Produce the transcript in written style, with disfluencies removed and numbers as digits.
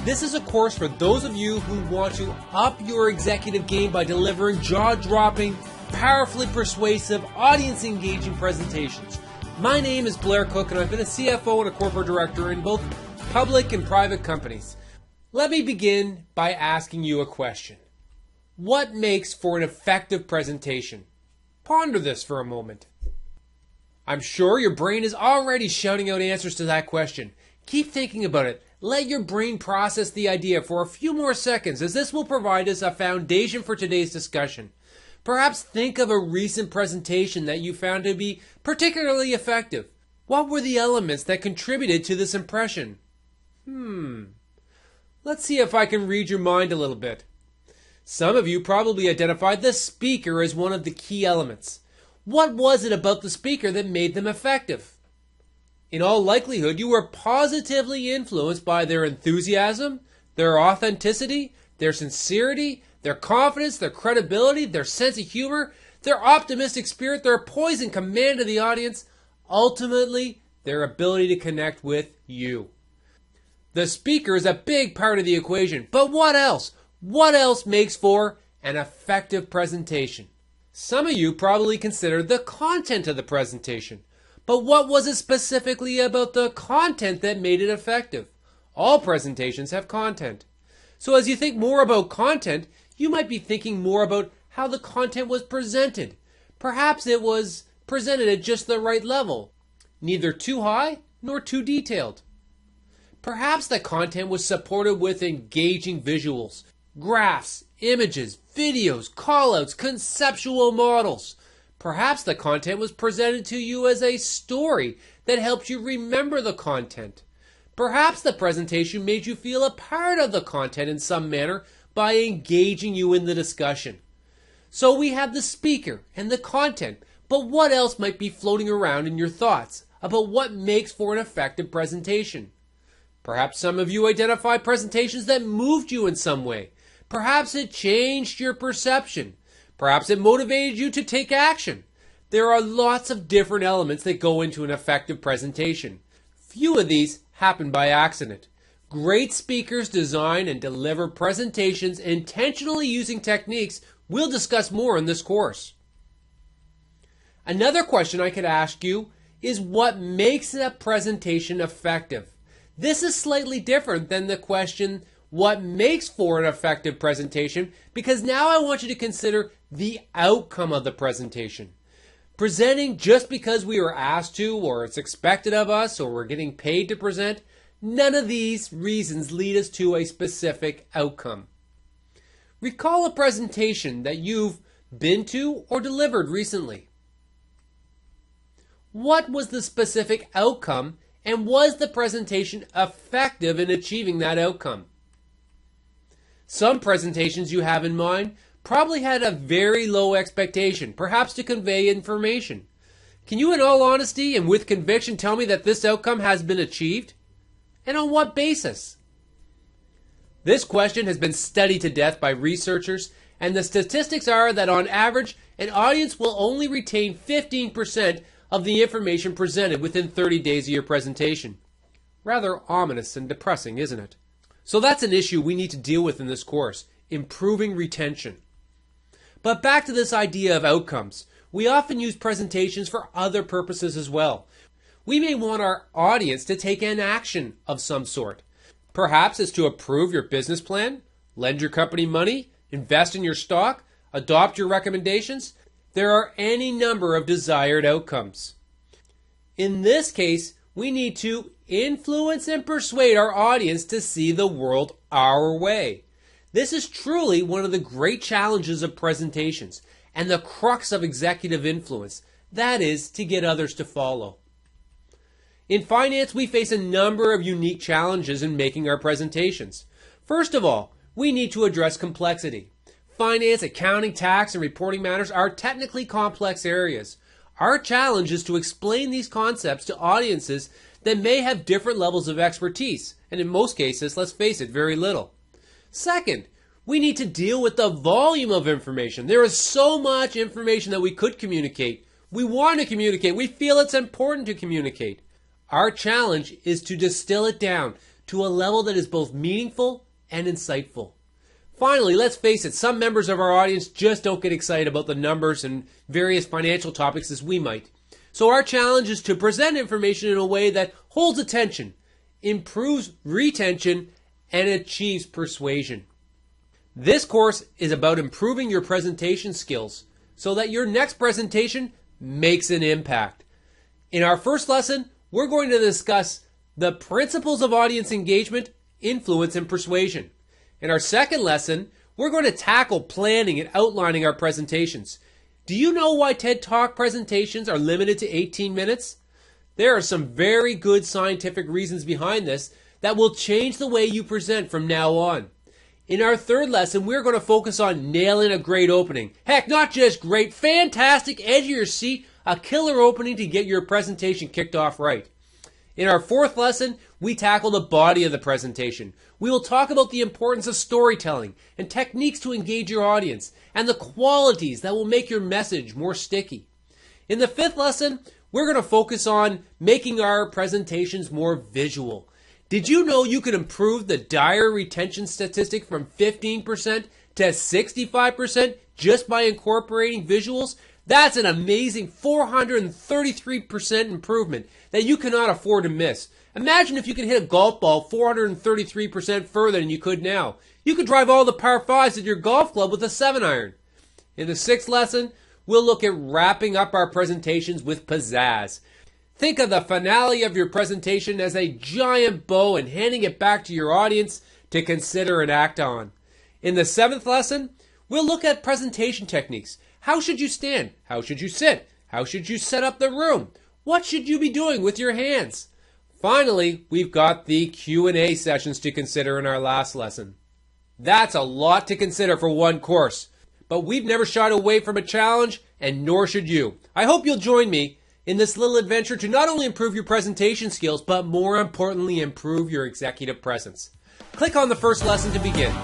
This is a course for those of you who want to up your executive game by delivering jaw-dropping, powerfully persuasive, audience-engaging presentations. My name is Blair Cook, and I've been a CFO and a corporate director in both public and private companies. Let me begin by asking you a question. What makes for an effective presentation? Ponder this for a moment. I'm sure your brain is already shouting out answers to that question. Keep thinking about it. Let your brain process the idea for a few more seconds, as this will provide us a foundation for today's discussion. Perhaps think of a recent presentation that you found to be particularly effective. What were the elements that contributed to this impression? Let's see if I can read your mind a little bit. Some of you probably identified the speaker as one of the key elements. What was it about the speaker that made them effective? In all likelihood, you were positively influenced by their enthusiasm, their authenticity, their sincerity, their confidence, their credibility, their sense of humor, their optimistic spirit, their poise and command of the audience, ultimately, their ability to connect with you. The speaker is a big part of the equation, but what else? What else makes for an effective presentation? Some of you probably consider the content of the presentation. But what was it specifically about the content that made it effective? All presentations have content. So as you think more about content, you might be thinking more about how the content was presented. Perhaps it was presented at just the right level, neither too high nor too detailed. Perhaps the content was supported with engaging visuals, graphs, images, videos, callouts, conceptual models. Perhaps the content was presented to you as a story that helped you remember the content. Perhaps the presentation made you feel a part of the content in some manner by engaging you in the discussion. So we have the speaker and the content, but what else might be floating around in your thoughts about what makes for an effective presentation? Perhaps some of you identify presentations that moved you in some way. Perhaps it changed your perception. Perhaps it motivated you to take action. There are lots of different elements that go into an effective presentation. Few of these happen by accident. Great speakers design and deliver presentations intentionally using techniques we'll discuss more in this course. Another question I could ask you is what makes a presentation effective? This is slightly different than the question, what makes for an effective presentation, because now I want you to consider the outcome of the presentation. Presenting just because we were asked to, or it's expected of us, or we're getting paid to present, none of these reasons lead us to a specific outcome. Recall a presentation that you've been to or delivered recently. What was the specific outcome, and was the presentation effective in achieving that outcome? Some presentations you have in mind probably had a very low expectation, perhaps to convey information. Can you in all honesty and with conviction tell me that this outcome has been achieved? And on what basis? This question has been studied to death by researchers, and the statistics are that on average, an audience will only retain 15% of the information presented within 30 days of your presentation. Rather ominous and depressing, isn't it? So that's an issue we need to deal with in this course, improving retention. But back to this idea of outcomes. We often use presentations for other purposes as well. We may want our audience to take an action of some sort. Perhaps it's to approve your business plan, lend your company money, invest in your stock, adopt your recommendations. There are any number of desired outcomes. In this case, we need to influence and persuade our audience to see the world our way. This is truly one of the great challenges of presentations and the crux of executive influence. That is, to get others to follow. In finance, we face a number of unique challenges in making our presentations. First of all, we need to address complexity. Finance, accounting, tax, and reporting matters are technically complex areas. Our challenge is to explain these concepts to audiences that may have different levels of expertise, and in most cases, let's face it, very little. Second, we need to deal with the volume of information. There is so much information that we could communicate. We want to communicate. We feel it's important to communicate. Our challenge is to distill it down, to a level that is both meaningful and insightful. Finally, let's face it, some members of our audience just don't get excited about the numbers and various financial topics as we might. So our challenge is to present information in a way that holds attention, improves retention, and achieves persuasion. This course is about improving your presentation skills so that your next presentation makes an impact. In our first lesson, we're going to discuss the principles of audience engagement, influence, and persuasion. In our second lesson, we're going to tackle planning and outlining our presentations. Do you know why TED Talk presentations are limited to 18 minutes? There are some very good scientific reasons behind this that will change the way you present from now on. In our third lesson, we're going to focus on nailing a great opening. Heck, not just great, fantastic, edge of your seat, a killer opening to get your presentation kicked off right. In our fourth lesson, we tackle the body of the presentation. We will talk about the importance of storytelling and techniques to engage your audience and the qualities that will make your message more sticky. In the fifth lesson, we're going to focus on making our presentations more visual. Did you know you could improve the dire retention statistic from 15% to 65% just by incorporating visuals? That's an amazing 433% improvement that you cannot afford to miss. Imagine if you could hit a golf ball 433% further than you could now. You could drive all the par 5s at your golf club with a 7-iron. In the sixth lesson, we'll look at wrapping up our presentations with pizzazz. Think of the finale of your presentation as a giant bow and handing it back to your audience to consider and act on. In the seventh lesson, we'll look at presentation techniques. How should you stand? How should you sit? How should you set up the room? What should you be doing with your hands? Finally, we've got the Q&A sessions to consider in our last lesson. That's a lot to consider for one course, but we've never shied away from a challenge, and nor should you. I hope you'll join me in this little adventure to not only improve your presentation skills, but more importantly, improve your executive presence. Click on the first lesson to begin.